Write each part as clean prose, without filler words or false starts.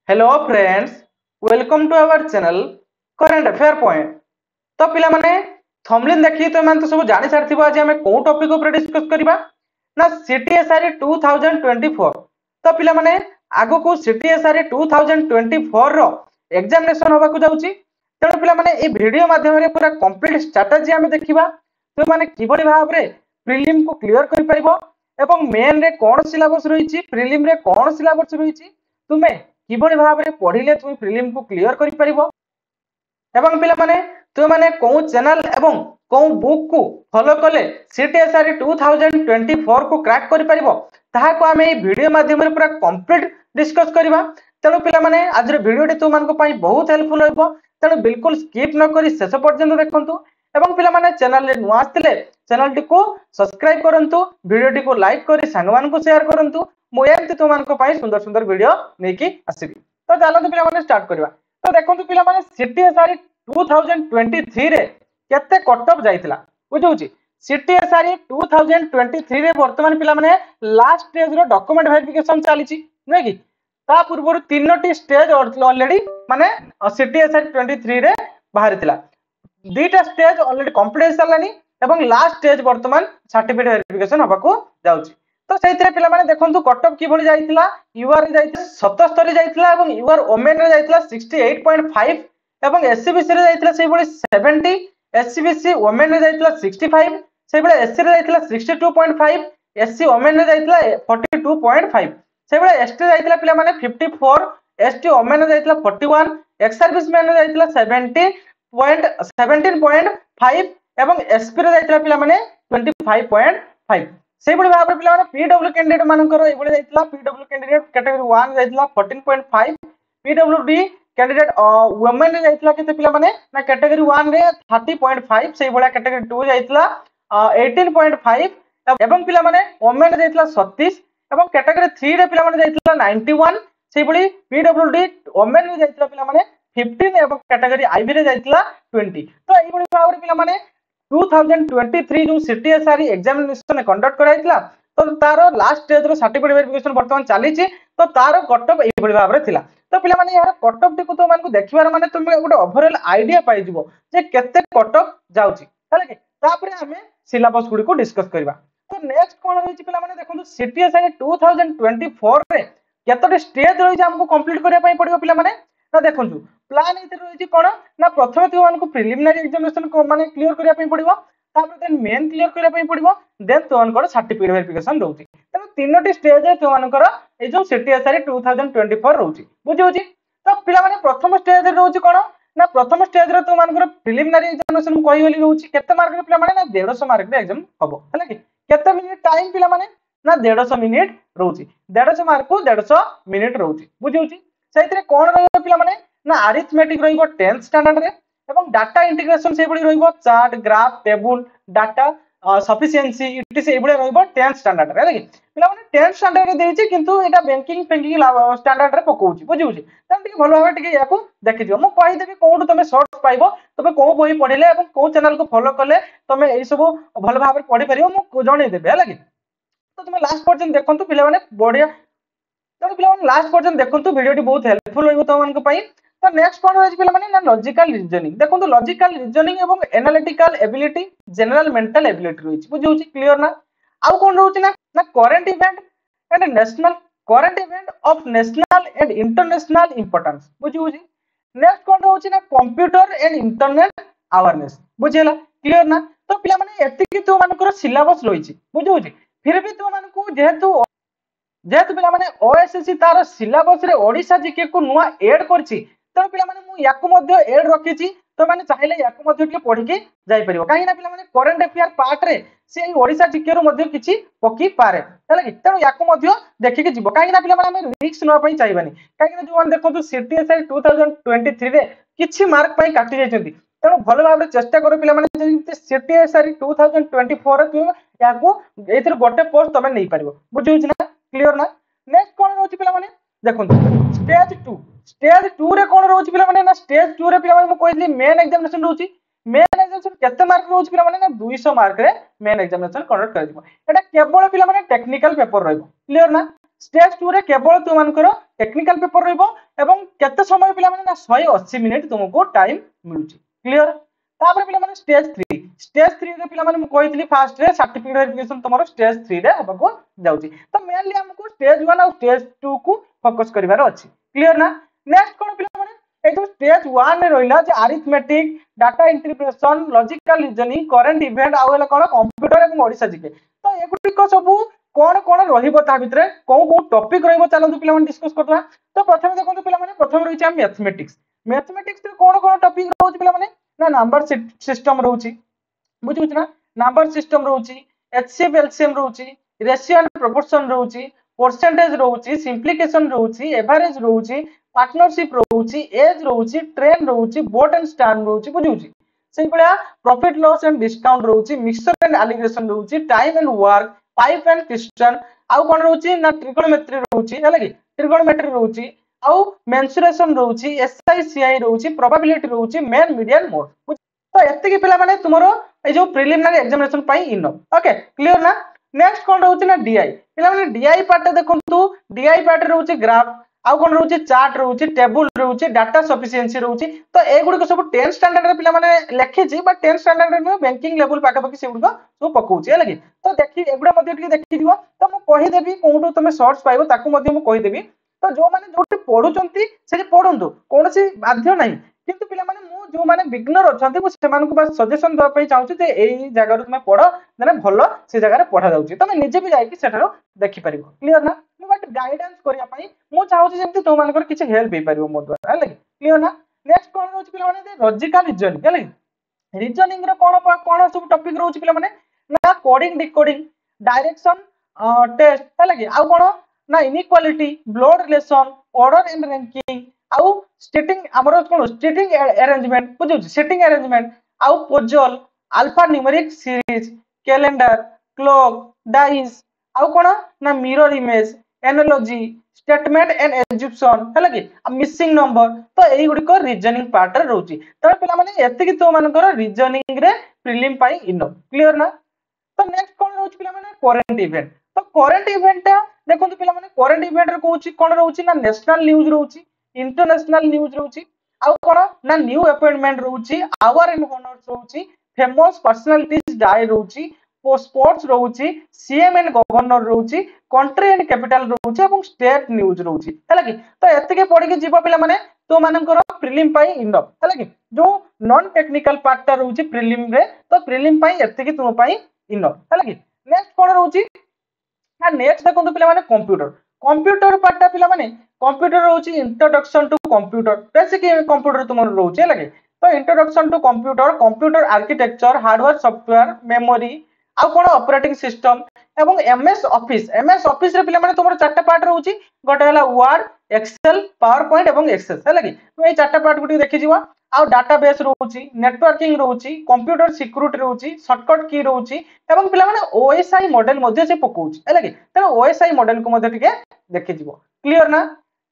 Hello friends, welcome to our channel current affair point. तो पिला माने थंबनेल देखि तो मन तो सब जानि सारथिबो आज हम को टॉपिक ऊपर डिस्कस करबा ना सीटीएसआर 2024। तो पिला माने आगो को सीटीएसआर 2024 रो एग्जामिनेशन होबा को जाउची। तेणु पिला माने ए वीडियो माध्यम रे पूरा कंप्लीट स्ट्रेटजी हम देखिबा तो माने किबोली भाव रे प्रीलिम को क्लियर करि परिबो एवं मेन रे कोन सिलेबस रहिची, प्रीलिम रे कोन सिलेबस रहिची, तुमे किबोली भाव रे पढिले तुम प्रीलिम को क्लियर करि परिबो एवं पिला माने तुम माने को चैनल एवं को बुक को फॉलो कले सीटीएसआर 2024 को क्रैक करि परिबो ताहा को हमें ए वीडियो माध्यम रे पूरा कंप्लीट डिस्कस करबा। तेणु पिला माने आज रे वीडियो तुम मानको पई बहुत हेल्पफुल होइबो। तेणु बिल्कुल स्किप न करी शेष पर्यंत देखंतु एवं पिला माने चैनल रे नुआ आस्तिले चैनल टी को सब्सक्राइब करंतु, वीडियो टी को लाइक करी संग मान को शेयर करंतु। मु एमति तुम मानको पई सुंदर सुंदर वीडियो नेकी आसीबी। तो चलतु पिला माने स्टार्ट करबा। तो देखंतु पिला माने सीटीएसआर 2023 रे केते कट ऑफ जाइतिला बुझौची। सीटीएसआर 2023 रे वर्तमान पिला माने लास्ट स्टेज रो डॉक्यूमेंट वेरिफिकेशन चलीची नै कि ता पूर्व तीनोटी स्टेज ऑलरेडी माने सीटीएसआर 23 रे बाहरितिला। दुईटा स्टेज ऑलरेडी कंप्लीट सरलानी एवं लास्ट स्टेज वर्तमान सर्टिफिकेट वेरिफिकेशन होबाको जाउची। तो सेइतरे पिला माने देखंतु कट ऑफ की भली जाइतिला। यूआर रे जाइतिला 77 जाइतिला एवं यूआर ओमेन रे जाइतिला 68.5 एवं एससीबीसी रे जाइतिला सेइ भली 70, एससीबीसी ओमेन रे जाइतिला 65, सेइ भली एससी रे जाइतिला 62.5, एससी ओमेन रे जाइतिला 42.5, सेइ भली एसटी जाइतिला पिला माने 54, एसटी ओमेन रे जाइतिला 41, एक्स सर्विस मैन रे जाइतिला 17.5 एवं एसपी रे जाइतिला पिला माने 25.5। सेइ भली भाबरे पिला माने पीडब्ल्यू कैंडिडेट मानकर एइ भली जाइतिला। पीडब्ल्यू कैंडिडेट कैटेगरी 1 जाइतिला 14.5, पीडब्ल्यूडी कैंडिडेट वुमेन रे जाइतिला केते पिला माने ना कैटेगरी 1 रे 30.5, सेइ भली कैटेगरी 2 जाइतिला 18.5 एवं पिला माने वुमेन रे जाइतिला 36 एवं कैटेगरी 3 रे पिला माने जाइतिला 91, सेइ भली पीडब्ल्यूडी वुमेन रे जाइतिला पिला माने 15 एवं कैटेगरी आईबी रे जाइतिला 20। तो एइ भली भाबरे पिला माने 2023 जो सीटीएसआर एग्जामिनेशन कंडक्ट कराइतला तो तारो लास्ट स्टेज रो सर्टिफिकेट वेरिफिकेशन वर्तमान चली तो तारो कट ऑफ एई भाव रे थिला। तो पिला माने यार कट ऑफ टिको तो मानको देखिबार माने तुम गोटे ओवरऑल आईडिया पाइ जिवो जे केते कट ऑफ जाउची हला कि तापरे हमें सिलेबस गुडी को डिस्कस करबा। तो नेक्स्ट कोन रहिची पिला माने देखंतु सीटीएसआर 2024 रे केतोटी स्टेज रहिची हमको कंप्लीट करिया पई पडियो पिला माने ना देखंतु प्लान इते रहिची कोन ना प्रथमे तो मानको प्रिलिमिनरी एग्जामिनेशन को माने क्लियर करिया पई पडियो, तापर देन मेन क्लियर करिया पई पडियो, देन तो मानकर सर्टिफिकेट वेरिफिकेशन रहउची। तने तीनोटी स्टेज तो मानकर ए जो सीटीएसआर 2024 रहउची बुझियोची। तो पिला माने प्रथम स्टेज रे रहउची कोन ना प्रथम स्टेज रे तो मानकर प्रिलिमिनरी एग्जामिनेशन कहि होली रहउची केते मार्क रे पिला माने ना 150 मार्क रे एग्जाम हबो हला कि केते मिनिट टाइम पिला माने ना 150 मिनिट रहउची। 150 मार्क को 150 मिनिट रहउची बुझियोची। सेइतरे कोन रहइबो पिला माने ना अरिथमेटिक रहिबो 10th स्टैंडर्ड रे एवं डाटा इंटीग्रेशन से बडी रहिबो chart graph table data sufficiency it से एबडे रहिबो 10th स्टैंडर्ड रे लागि पिला माने 10th स्टैंडर्ड रे देइछि किंतु एटा बैंकिंग बैंकिंग स्टैंडर्ड रे पकोउछि बुझिउछि। तन टिके भलो भाबे टिके याकू देखि दियो। मु कहि देबी कोउठ तमे शॉर्ट्स पाइबो तमे को बही पढिले एवं को चैनल को फॉलो करले तमे एई सब भलो भाबे पढि परिबो मु जणे देबे लागि। तो तमे लास्ट पर्यंत देखंतु पिला माने बढ़िया। तो पिला माने लास्ट पर्यंत देखंतु वीडियोटी बहुत हेल्पफुल होइबो त मानक पई। तो नेक्स्ट कोन होइछ पिला माने ना लॉजिकल रीजनिंग देखंतु लॉजिकल रीजनिंग एवं analytical ability general mental ability रहिछ बुझिउछि क्लियर ना। आउ कोन रहउछि ना ना current event and national current event of national and international importance बुझिउछि। नेक्स्ट कोन रहउछि ना कंप्यूटर एंड इंटरनेट अवेयरनेस बुझिला क्लियर ना। तो पिला माने एतिकि तो मानकर सिलेबस रहिछ बुझिउछि। फिर भी तो मानकु जेहेतु पिला माने ओएसएससी तार सिलेबस रे ओडिसा जीके को नुआ ऐड करछि तो पिला माने मु याकु मध्ये ऐड रखिछि। तो माने चाहिले याकु मध्ये के पढि के जाई परिबो काहे ना पिला माने करंट अफेयर पार्ट रे से ओडिसा जीके रो मध्ये किछि पकी पारे हला कि तेणु याकु मध्ये देखि के जिवो काहे ना पिला माने हम रिस्क न पई चाहबानी काहे ना जो माने देखंतु सीटीएसआर 2023 रे किछि मार्क पई काटि जायछंती। तेणु भलो भाबरे चेष्टा करो पिला माने सीटीएसआर 2024 रे तुम याकु एथर गोटे पोस्ट तमे नै परिबो बुझिउछि ना क्लियर ना। नेक्स्ट कोन रहउछि पिला माने देखंतु स्टेज 2 रे कोन रहउछि पिला माने ना स्टेज 2 रे पिला माने म कहिली मेन एग्जामिनेशन रहउछि। मेन एग्जामिनेशन केते मार्क रहउछि पिला माने ना 200 मार्क रे मेन एग्जामिनेशन कंडक्ट करदिबो। एटा केवल पिला माने टेक्निकल पेपर रहइबो क्लियर ना। स्टेज 2 रे केवल तुम मानकर टेक्निकल पेपर रहइबो एवं केते समय पिला माने ना 180 मिनिट तुमको टाइम मिलुची क्लियर तापर पिला माने स्टेज 3 रे पिला माने मु कहितली फास्ट रे सर्टिफिकेट वेरिफिकेशन तुम्हारो स्टेज 3 रे हबको जाउची तो मेनली हमको स्टेज 1 और स्टेज 2 को फोकस करिवार अछि क्लियर ना नेक्स्ट कोन पिला माने ए जो स्टेज 1 रे रहिला जे arithmetic data interpretation logical reasoning current event आउ कोन कंप्यूटर एवं ओडिसा जीके तो एगुटिको सब कोन कोन रहिबो ता भितरे को टॉपिक रहिबो चलंतु पिला माने डिस्कस करबा तो प्रथम देखंतु पिला माने प्रथम रहिछ हम मैथमेटिक्स रे कोन टॉपिक रहउछ पिला माने ना नंबर सिस्टम रहउची बुझुछ ना नंबर सिस्टम रहउची एचसीएफ एलसीएम रहउची रेशियो एंड प्रोपोर्शन रहउची परसेंटेज रहउची सिंप्लिकेशन रहउची एवरेज रहउची पार्टनरशिप रहउची एज रहउची ट्रेन रहउची बोट एंड स्टैंड रहउची बुझुची सेही बळा प्रॉफिट लॉस एंड डिस्काउंट रहउची मिक्सचर एंड एलिगेशन रहउची time and work pipe and cistern आउ कोन रहउची ना ट्रिगोनोमेट्री रहउची हैला कि ट्रिगोनोमेट्री रहउची आउ मेंसुरेशन रहउची एसआईसीआई रहउची प्रोबेबिलिटी रहउची मेन मीडियन मोड तो एत्ते के पिला माने तुमरो ए जो प्रिलिमिनरी एग्जामिनेशन पई इनफ ओके क्लियर ना नेक्स्ट कोन रहउची ना डीआई पिला माने डीआई पार्ट देखंतु डीआई पार्ट रहउची ग्राफ आउ कोन रहउची चार्ट रहउची टेबल रहउची डाटा सफिशिएंसी रहउची तो एगुडी को सब 10 स्टैंडर्ड रे पिला माने लेखिची बट 10 स्टैंडर्ड रे बैंकिंग लेवल पाका पकी सेगुडी को सब पकोची है लगी तो देखि एगुडा मध्ये टिके देखि दियो तो मु कहि देबी कोउटो तमे शॉर्ट्स पाइबो ताकू मध्ये मु कहि देबी तो जो माने जोटी पढुचंती सेठी पढंतु कोनसी बाध्य नाही किंतु पिला माने मु जो माने बिगनर अछंती मु सेमान को बस सजेशन दवा पई चाहूची जे एई जगह तुमे पढ माने भलो से जगह रे पढा जाउची तमे निजे भी जाई कि सेठारो देखि परिबो क्लियर ना मु बट गाइडेंस करिया पई मु चाहूची जेंति तो मानकर किछ हेल्प हे परिबो मो द्वारा है लगी क्लियर ना नेक्स्ट कोन रहउची पिला माने लॉजिकल रीजनिंग है लगी रीजनिंग रे कोन सब टॉपिक रहउची पिला माने ना कोडिंग डिकोडिंग डायरेक्शन टेस्ट है लगी आ कोन ना inequality blood relation order and ranking आउ स्टेटिंग हमरो कोन स्टेटिंग अरेंजमेंट बुझु सेटिंग अरेंजमेंट आउ puzzle alpha numeric series calendar clock dice आउ कोन ना mirror image analogy statement and assumption है लगी मिसिंग नंबर तो एई गुडी को रीजनिंग पार्ट रे रहउची त पिला माने एते कि तो मानकर रीजनिंग रे प्रीलिम पाई इनो क्लियर ना तो नेक्स्ट कोन रहउची पिला माने करंट इवेंट तो करंट इवेंट देखो पिला माने करंट इवेंट रे कहउची कोन रहउची ना नेशनल न्यूज रहउची इंटरनेशनल न्यूज रहउची आ कोन ना न्यू अपॉइंटमेंट रहउची आवर एंड हॉनर्स रहउची फेमस पर्सनालिटीज डाय रहउची स्पोर्ट्स रहउची सीएम एंड गवर्नर रहउची कंट्री एंड कैपिटल रहउची एवं स्टेट न्यूज रहउची हैला कि तो एते के पढि के जीव पिला माने तो मानकर प्रीलिम पाई इनफ हैला कि जो नॉन टेक्निकल पार्ट रहउची प्रीलिम रे तो प्रीलिम पाई एते के तुम पाई इनफ हैला कि नेक्स्ट कोन रहउची ना नेक्स्ट देखो पिला माने कंप्यूटर पार्ट पिला माने कंप्यूटर रहउची introduction to computer basic computer तुमर रहउची हैला कि तो introduction to computer architecture hardware software memory आ कोन ऑपरेटिंग सिस्टम एवं एमएस ऑफिस रे पिला माने तुमर चारटा पार्ट रहउची गोटे हला वर्ड एक्सेल पावर पॉइंट एवं एक्सेस हैला कि तो ए चारटा पार्ट गुडी देखि जीवा आ डाटाबेस रहउची नेटवर्किंग रहउची कंप्यूटर सिक्योरिटी रहउची शॉर्टकट की रहउची एवं पिला माने ओएसआई मॉडल मध्ये से पकोउची हैला कि त ओएसआई मॉडल को मध्ये टिके देखि जीवो क्लियर ना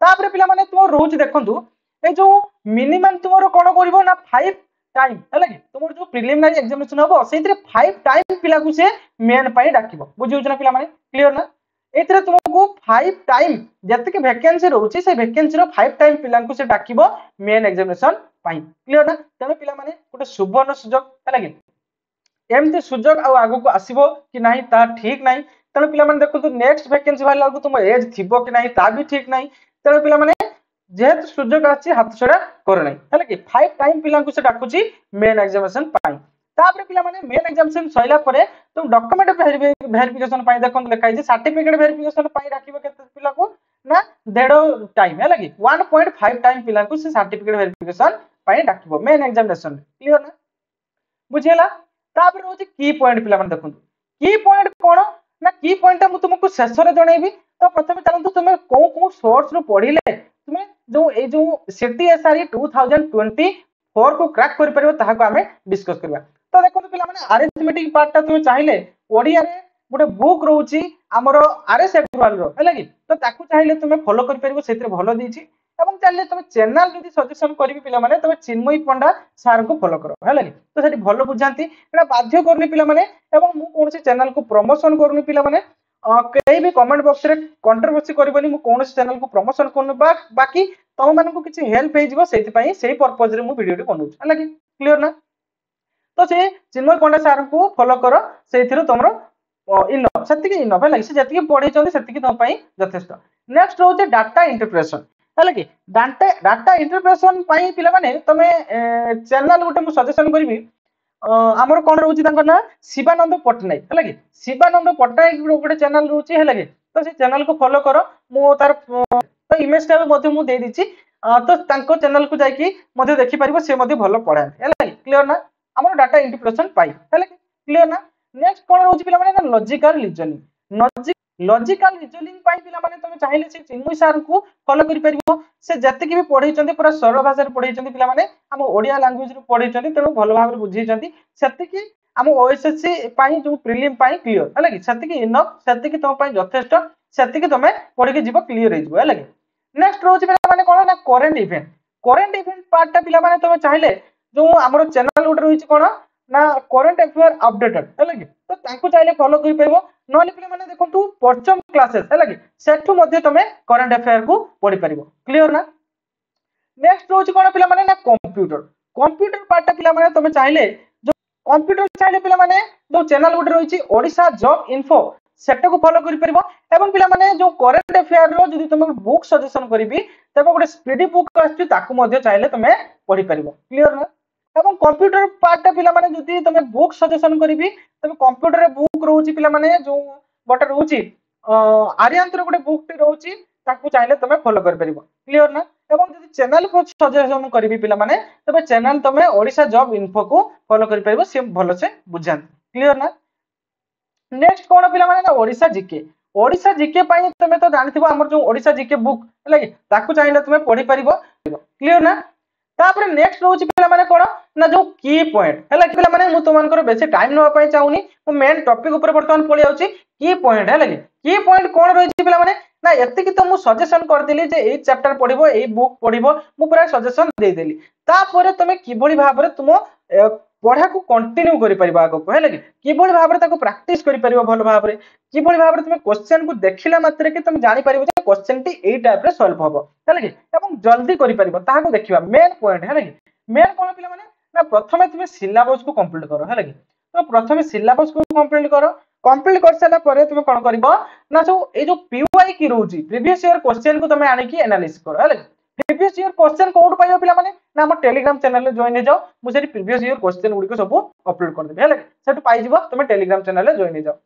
तापर पिला माने तुम रहउची देखंतु ए जो मिनिमम तुमरो कोन करिवो ना 5 टाइम हैला कि तुमर जो प्रिलिमिनरी एग्जामिनेशन हबो सेइतरे 5 टाइम पिला को से मेन पाई डाकिबो बुझियो ना पिला माने क्लियर ना एतरे तुमको 5 टाइम जते के वैकेंसी रहउची से वैकेंसी रो 5 टाइम पिला को से डाकिबो मेन एग्जामिनेशन पाई क्लियर ना तने पिला माने गोटे सुवर्ण सुजोग हैला कि एमती सुजोग आ आगु को आसीबो कि नाही ता ठीक नाही तने पिला माने देखो नेक्स्ट वैकेंसी वाला को तुम एज थिबो कि नाही ता भी ठीक नाही तने पिला माने जेहेतु सुजोग आछि हाथ छडा कर नाही हैला कि 5 टाइम पिला को से डाकुची मेन एग्जामिनेशन पाई तापर पिला माने मेन एग्जामिनेशन सइला परे तुम डॉक्यूमेंट वेरिफिकेशन पाई देखन लेखाई जे सर्टिफिकेट वेरिफिकेशन पाई राखिबो केते पिला को ना 1.5 टाइम हैला कि 1.5 टाइम पिला को से सर्टिफिकेट वेरिफिकेशन पाई डाकिबो मेन एग्जामिनेशन क्लियर ना बुझियला तापर होची की पॉइंट पिला माने देखन की पॉइंट कोन ना की पॉइंट मु तुमको शेष रे जणैबी तो प्रथमे चलंतु तुमे को सोर्स रो पढिले तुमे जो सीटीएसआरई 2024 को क्रैक कर परिबो ताहा को हमें डिस्कस करबा तो देखो पिला माने अरिथमेटिक पार्ट ता तुमे चाहिले ओडिया रे गोटे बुक रहउची हमरो आरएस एग्रवाल रो हैला कि तो ताकू चाहिले तुमे फॉलो कर परिबो सेतरे भलो दीची एवं चाहिले तुमे चैनल जदी सजेशन करबी पिला माने तुमे चिन्मयी पंडा सर को फॉलो करो हैला कि तो सेठी भलो बुझांती एटा बाध्य करनी पिला माने एवं मु कोनसी चैनल को प्रमोशन करनी पिला माने कहीं भी कमेंट बॉक्स रे कंट्रोवर्सी करबनी मु कौन चैनल को प्रमोशन करनु बाकी तुम मानक किसी हेल्प हो से पर्पज रे मु वीडियो टी बनउछ हला कि क्लियर ना तो से चिन्मय पंडा सर को फॉलो कर से तुम इनफ से इनफ है से जी पढ़े से तुम यथेष्ट नेक्स्ट रोचे डाटा इंटरप्रिटेशन है कि डाटा इंटरप्रिटेशन पिला माने तमे चैनल गोटे मु सजेशन करी आमर कौन रोचे ना शिवानंद पट्टनायक है कि शिवानंद पट्टनायक गोटे चैनल रोचे है कि तो से चैनल को फॉलो कर मु तार तो इमेज टा भी दे दीची तो तांको चैनल को जाकि देखि परिबो से भल पढ़ाते है क्लियर ना आमर डाटा इंटरप्रिटेशन पाई है क्लियर ना नेक्स्ट कौन रोचे पिला माने लॉजिकल रीजनिंग लॉजिकल रीजनिंग पाई पिला माने तमे चाहिले से चिन्मय सर को फॉलो करि परिबो से जति भी पढैचंती पूरा सरल भाषा रे पढैचंती पिला माने हम ओडिया लैंग्वेज रे पढैचंती तेनु भल भाव रे बुझैचंती सेति कि हम ओएसएससी पाई जो प्रीलिम पाई क्लियर है कि सेति कि इनफ सेति कि तुम पाई यथेष्ट सेति कि तमे पढि के जीवो क्लियर हे जीवो है कि नेक्स्ट रोज पिला माने कोन ना करंट इवेंट पार्ट टा पिला माने तमे चाहिले जो हमर चैनल उठ रही कोन ना करंट अफेयर अपडेटेड है कि तो तांको चाहिले फॉलो करि परबो नले पिला माने देखंतु परचम क्लासेस है कि सेठु मध्ये तमे करंट अफेयर को पढि परबो क्लियर ना नेक्स्ट रोज कोन पिला माने ना कंप्यूटर पार्ट टा पिला माने तमे चाहिले जो कंप्यूटर चाहिले पिला माने जो चैनल उठ रही ओडिशा जॉब इन्फो सेटा को फॉलो करि परबो एवं पिला माने जो करंट अफेयर रो जदी तमे बुक सजेशन करिवि तबे गोटे स्पीडी बुक आछि ताकू मध्ये चाहिले तमे पढि परबो क्लियर ना एवं कंप्यूटर पार्ट पिला माने जदी तमे बुक सजेशन करिवि तबे कंप्यूटर रे बुक रहउची पिला माने जो गोटे रहउची आर्यांतर गोटे बुक टी रहउची ताकू चाहिले तमे फॉलो कर परिबो क्लियर ना एवं जदी चैनल को सजेशन करिवि पिला माने तबे चैनल तमे ओडिशा जॉब इन्फो को फॉलो कर परिबो से भलो से बुझान क्लियर ना नेक्स्ट कोन पिला माने ना ओडिशा जीके पाई तमे तो जानिथिबो हमर जो ओडिशा जीके बुक है कि ताकू चाहिले तमे पढि परिबो क्लियर ना तापर नेक्स्ट रोज पिला माने कोन ना जो की पॉइंट है पिला माने मु तुमनकर बेसी टाइम नवा पई चाहूनी मु मेन टॉपिक ऊपर वर्तमान पळि आउची की पॉइंट है की पॉइंट कोन रही पिला माने ना एति कि तो मु सजेशन कर देली जे ए चैप्टर पढिबो ए बुक पढिबो मु पूरा सजेशन दे देली तापर तमे किबोली भाबरे तुम पढ़ा को कंटिन्यू करि परिबा आगो है कि किबोली भाबरे ताको प्रैक्टिस करि परिबो भलो भाबरे किबोली भाबरे तुम क्वेश्चन को देखिला मात्रे कि तुम जानि परिबो जे क्वेश्चन टी एई टाइप रे सॉल्व होबो है कि एवं जल्दी करि परिबो ताको देखिबा मेन पॉइंट है कि मेन कोन पिला माने ना प्रथमे तुम सिलेबस को कंप्लीट करो है कि तो प्रथमे सिलेबस को कंप्लीट कर साला परे तुम कोन करबो ना जो ए जो पीवाई की रहउची प्रीवियस ईयर क्वेश्चन को तुम आनि की एनालिसिस करो है कि प्रीवियस ईयर क्वेश्चन कोड पाइबो पिला माने ना हम टेलीग्राम चैनल रे जॉइन हे जाओ मु सेठी प्रीवियस ईयर क्वेश्चन गुडी को सब अपलोड कर देबे है सेठी पाइ जिवो तुम टेलीग्राम चैनल रे जॉइन हे जाओ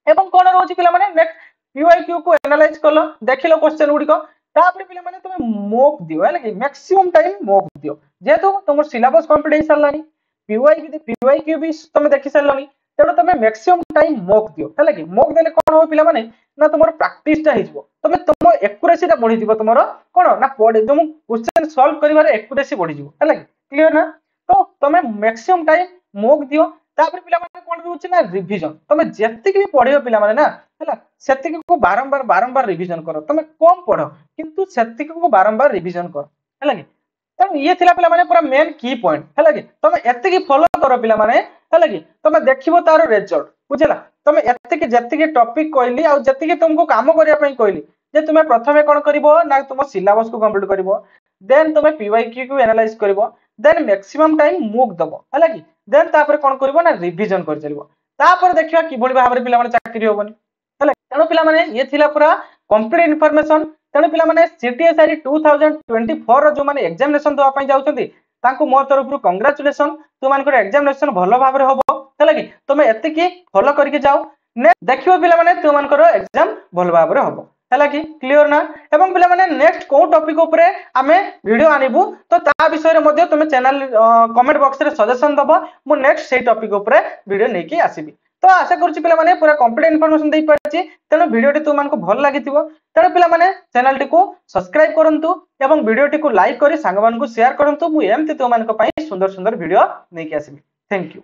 एवं कोन रहउची पिला माने नेक्स्ट पीवाईक्यू को एनालाइज करलो देखिलो क्वेश्चन गुडी को तापर पिला माने तुम मॉक दियो है कि मैक्सिमम टाइम मॉक दियो जेतु तुम सिलेबस कंप्लीट हे सरलानी पीवाईक्यू भी तुम देखि सरलानी तेणु तुम मैक्सिमम टाइम मॉक दियो है कि मॉक देले कोन हो पिला माने ना तुमर प्रैक्टिस टा हिजबो तुम तुम एक्यूरेसी टा बढ़ी दिबो तुमरो कोन ना पढे तुम क्वेश्चन सॉल्व करिवार एक्यूरेसी बढ़ी जिवो है कि क्लियर ना तो तुम मैक्सिमम टाइम मॉक दियो तापर पिला माने कोन रहउची ना रिवीजन तुम जत्ति भी पढियो पिला माने ना हैला सेति को बारंबार रिवीजन करो तुम कम पढो किंतु सेति को बारंबार रिवीजन करो है कि तब ये थिला पिला माने पूरा मेन की पॉइंट है कि तुम एति की फॉलो करो पिला माने है कि तुम देखिबो तारो रिजल्ट बुझला तुम एति की जत्ति की टॉपिक कहली आ जत्ति की तुमको काम करिया पई कहली जे तुम प्रथमे कोन करिवो ना तुम सिलेबस को कंप्लीट करिवो देन तुम पीवाईक्यू को एनालाइज करिवो देन मैक्सिमम टाइम मूक दबो है कि देन तापर कोन करिवो ना रिवीजन कर चलिवो तापर देखिबा किबोली भाबरे पिला माने चाकरी होबनी है तेणु पिला माने ये थिला पूरा कंप्लीट इंफॉर्मेशन तेणु पिला माने सीटीएसआई 2024 रो जो माने एग्जामिनेशन दवा पई जाउछंती तांको मो तरफ रु कांग्रेचुलेशन तुम मानकर एग्जामिनेशन भलो भाबरे होबो है कि तुम एति की फॉलो करके जाओ ने देखिबो पिला माने तुम मानकर एग्जाम भलो भाबरे होबो है कि क्लियर ना एवं पिला माने नेक्स्ट को टॉपिक ऊपर आमे वीडियो आनिबु तो ता विषय रे मध्ये तुम चैनल कमेंट बॉक्स रे सजेशन दबो मु नेक्स्ट सेही टॉपिक ऊपर वीडियो नै की आसीबी तो आशा करूची पिला माने पूरा कंप्लीट इन्फॉर्मेशन दे पाछि तेनो वीडियो टी तुम मानको भल लागिथिबो तेनो पिला माने चैनल टी को सब्सक्राइब करंतु एवं वीडियो टी को लाइक करी संग मानको शेयर करंतु मु एमति तुम मानको पई सुंदर सुंदर वीडियो नै की आसीबी थैंक यू।